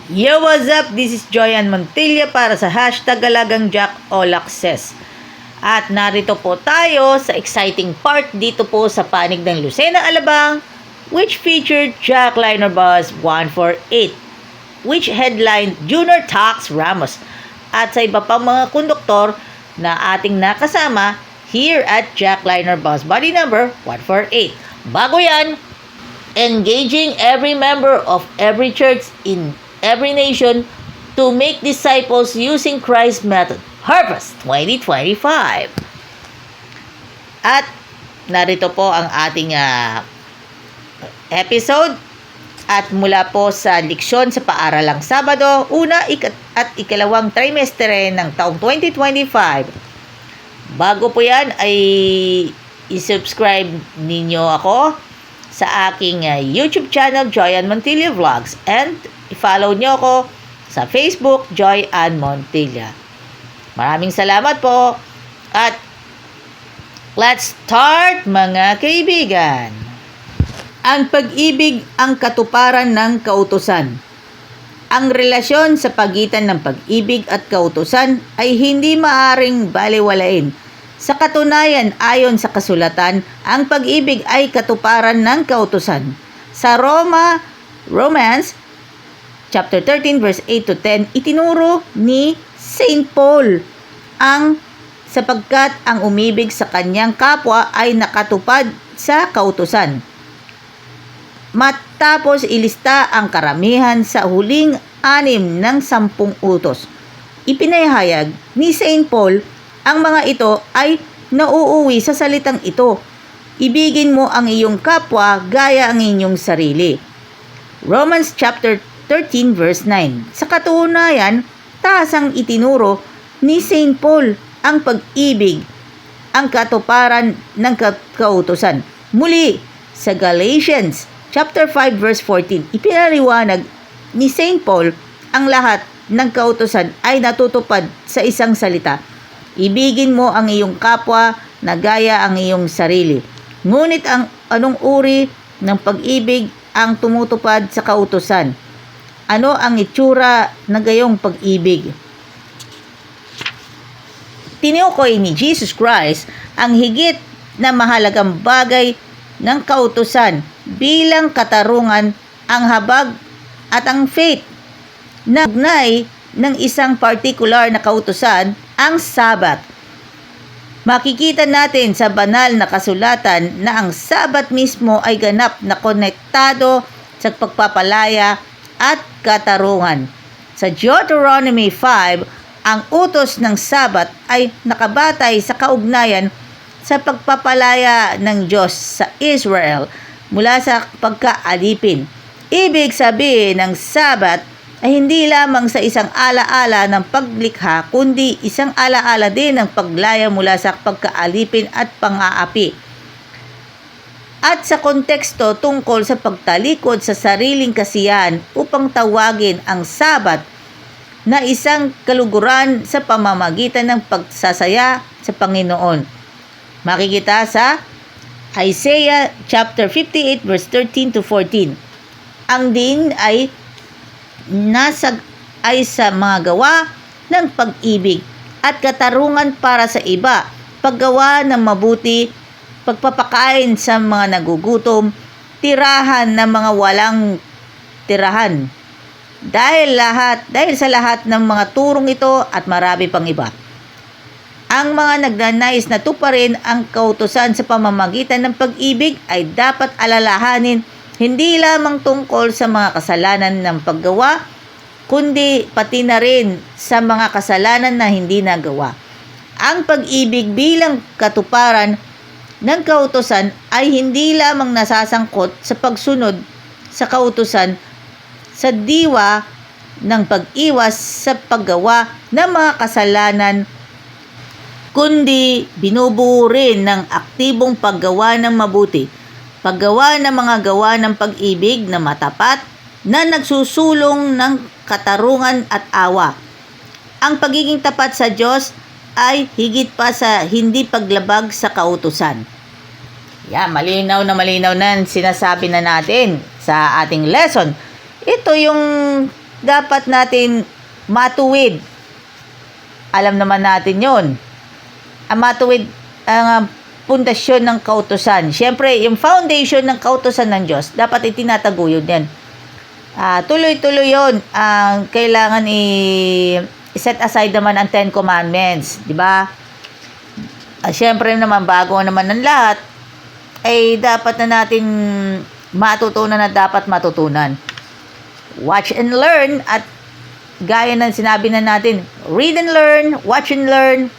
Yo, what's up? This is Joyan Montilla para sa hashtag Galagang Jack All Access. At narito po tayo sa exciting part dito po sa panig ng Lucena Alabang, which featured Jackliner Bus 148, which headlined Junior Tax Ramos, at sa iba pang mga konduktor na ating nakasama here at Jackliner Bus body number 148. Bago yan, engaging every member of every church in every nation to make disciples using Christ's method. Harvest 2025. At narito po ang ating episode. At mula po sa leksyon sa paaralang Sabado, una at ikalawang trimestre ng taong 2025. Bago po yan ay i-subscribe ninyo ako sa aking YouTube channel, Joyan Montilla Vlogs, and i-follow nyo ako sa Facebook, Joy Ann Montilla. Maraming salamat po. At let's start, mga kaibigan. Ang pag-ibig ang katuparan ng kautusan. Ang relasyon sa pagitan ng pag-ibig at kautusan ay hindi maaring balewalain. Sa katunayan, ayon sa kasulatan, ang pag-ibig ay katuparan ng kautusan. Sa Romans chapter 13 verse 8 to 10, itinuro ni Saint Paul sapagkat ang umibig sa kanyang kapwa ay nakatupad sa kautusan. Matapos ilista ang karamihan sa huling 6 ng 10 utos, ipinahayag ni Saint Paul ang mga ito ay nauuwi sa salitang ito: ibigin mo ang iyong kapwa gaya ang inyong sarili. Romans chapter 13 verse 9. Sa katunayan, tasang itinuro ni Saint Paul ang pag-ibig, ang katuparan ng kautusan. Muli, sa Galatians chapter 5 verse 14, ipinaliwanag ni Saint Paul ang lahat ng kautusan ay natutupad sa isang salita: ibigin mo ang iyong kapwa na gaya ang iyong sarili. Ngunit ang anong uri ng pag-ibig ang tumutupad sa kautusan? Ano ang itsura na gayong pag-ibig? Tinukoy ni Jesus Christ ang higit na mahalagang bagay ng kautusan bilang katarungan, ang habag at ang faith. Nagnay ng isang particular na kautusan, ang Sabat. Makikita natin sa banal na kasulatan na ang Sabat mismo ay ganap na konektado sa pagpapalaya at katarungan. Sa Deuteronomy 5, ang utos ng Sabat ay nakabatay sa kaugnayan sa pagpapalaya ng Diyos sa Israel mula sa pagkaalipin. Ibig sabihin ng Sabat ay hindi lamang sa isang alaala ng paglikha, kundi isang alaala din ng paglaya mula sa pagkaalipin at pang-aapi. At sa konteksto tungkol sa pagtalikod sa sariling kasiyahan upang tawagin ang Sabat na isang kaluguran sa pamamagitan ng pagsasaya sa Panginoon. Makikita sa Isaiah chapter 58 verse 13 to 14. Ang din ay sa mga gawa ng pag-ibig at katarungan para sa iba, paggawa ng mabuti, pagpapakain sa mga nagugutom, tirahan ng mga walang tirahan. Dahil sa lahat ng mga turong ito at marami pang iba, ang mga nagnanais na tuparin ang kautusan sa pamamagitan ng pag-ibig ay dapat alalahanin hindi lamang tungkol sa mga kasalanan ng paggawa, kundi pati na rin sa mga kasalanan na hindi nagawa. Ang pag-ibig bilang katuparan ng kautusan ay hindi lamang nasasangkot sa pagsunod sa kautusan sa diwa ng pag-iwas sa paggawa ng mga kasalanan, kundi binubuo rin ng aktibong paggawa ng mabuti, paggawa ng mga gawa ng pag-ibig na matapat na nagsusulong ng katarungan at awa. Ang pagiging tapat sa Diyos ay higit pa sa hindi paglabag sa kautusan. Malinaw na sinasabi na natin sa ating lesson. Ito yung dapat natin matuwid. Alam naman natin yon. Ang matuwid ang pundasyon ng kautusan. Siyempre, yung foundation ng kautusan ng Diyos, dapat itinataguyod yan. Tuloy-tuloy yun. Ang kailangan i-set aside naman ang 10 Commandments. Di ba? Siyempre naman, bago naman ng lahat, ay dapat na natin matutunan at dapat matutunan. Watch and learn, at gaya ng sinabi na natin, read and learn, watch and learn.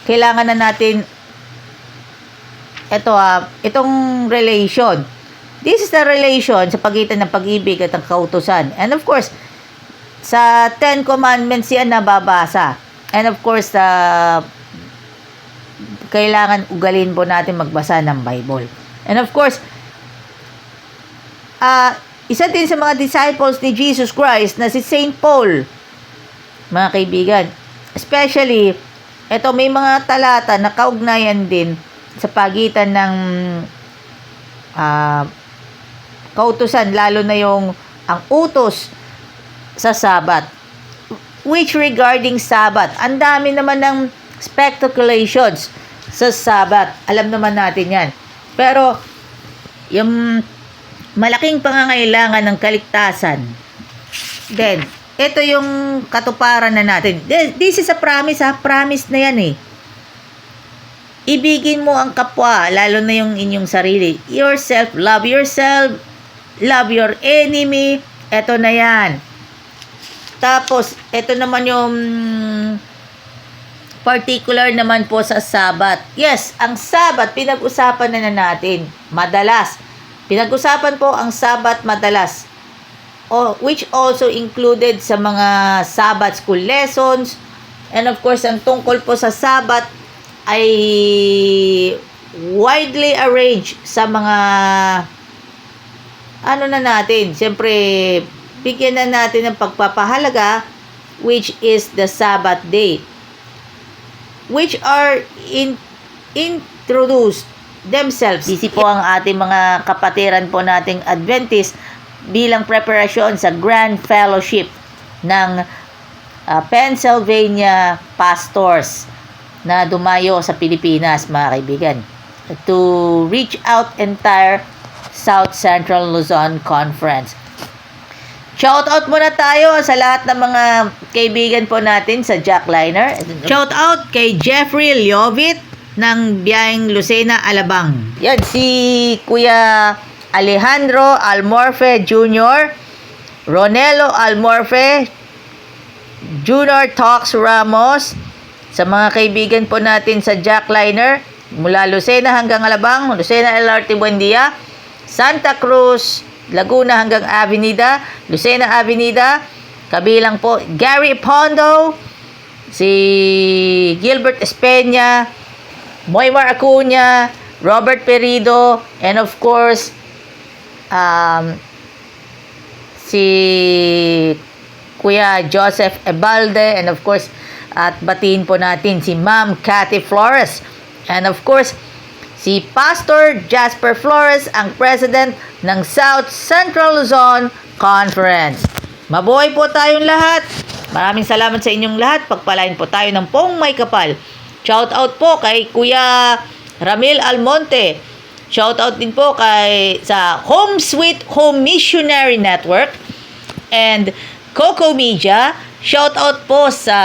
Kailangan na natin itong relation. This is the relation sa pagitan ng pag-ibig at ang kautusan. And of course, sa 10 Commandments yan nababasa. And of course, kailangan ugalin po natin magbasa ng Bible. And of course, isa din sa mga disciples ni Jesus Christ na si Saint Paul, mga kaibigan, especially, may mga talata na kaugnayan din sa pagitan ng kautusan, lalo na ang utos sa Sabat. Which regarding Sabat, ang dami naman ng speculations sa Sabat. Alam naman natin yan. Pero, yung malaking pangangailangan ng kaligtasan, then, ito yung katuparan na natin. This is a promise, promise na yan Ibigin mo ang kapwa, lalo na yung inyong sarili. Yourself, love your enemy. Ito na yan. Tapos, ito naman yung particular naman po sa Sabat. Yes, ang Sabat, pinag-usapan na natin. Madalas. Pinag-usapan po ang Sabat madalas. Which also included sa mga Sabbath school lessons. And of course, ang tungkol po sa Sabat ay widely arranged sa mga siyempre, bigyan na natin ng pagpapahalaga, which is the Sabbath day, which are introduced themselves. Busy po ang ating mga kapatiran po nating Adventist bilang preparasyon sa Grand Fellowship ng Pennsylvania pastors na dumayo sa Pilipinas, mga kaibigan, to reach out entire South Central Luzon Conference. Shout out muna tayo sa lahat ng mga kaibigan po natin sa Jackliner. Shout out kay Jeffrey Liovit ng Biyaheng Lucena, Alabang. Yan, si Kuya Alejandro Almorfe Jr., Ronelo Almorfe, Junior Tox Ramos, sa mga kaibigan po natin sa Jackliner, mula Lucena hanggang Alabang, Lucena LRT Buendia, Santa Cruz, Laguna hanggang Avenida, Lucena Avenida, kabilang po Gary Pondo, si Gilbert Espeña, Moymar Acuña, Robert Perido, and of course, si Kuya Joseph Ebalde, and of course, at batiin po natin si Ma'am Cathy Flores, and of course, si Pastor Jasper Flores, ang President ng South Central Luzon Conference. Mabuhay po tayong lahat. Maraming salamat sa inyong lahat. Pagpalain po tayo ng pong may kapal. Shout out po kay Kuya Ramil Almonte. Shout out din po sa Home Sweet Home Missionary Network and Coco Media. Shout out po sa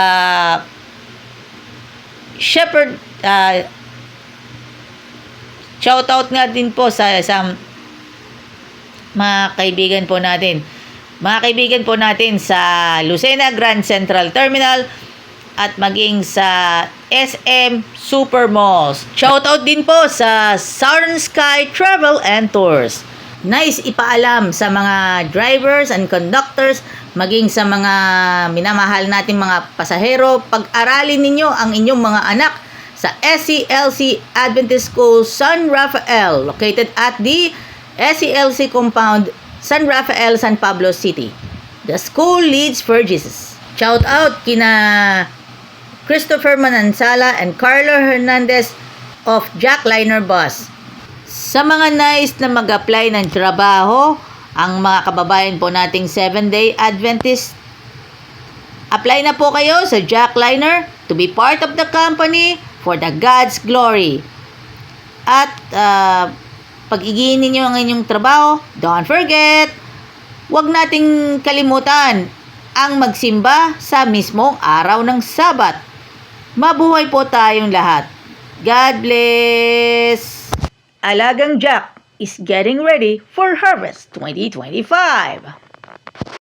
Shepherd. Shout out nga din po sa mga kaibigan po natin. Mga kaibigan po natin sa Lucena Grand Central Terminal at maging sa SM Super Malls. Shout out din po sa Southern Sky Travel and Tours. Nice ipaalam sa mga drivers and conductors, maging sa mga minamahal nating mga pasahero, pag-aralin ninyo ang inyong mga anak sa SCLC Adventist School San Rafael, located at the SCLC compound, San Rafael, San Pablo City. The school leads for Jesus. Shout out kina Christopher Manansala and Carlo Hernandez of Jackliner Bus. Sa mga nais na mag-apply ng trabaho, ang mga kababayan po nating 7-day Adventist Apply na po kayo sa Jackliner to be part of the company for the God's glory. At pag-igihin ninyo ang inyong trabaho, don't forget, huwag nating kalimutan ang magsimba sa mismong araw ng Sabat. Mabuhay po tayong lahat. God bless! Alagang Jack is getting ready for Harvest 2025.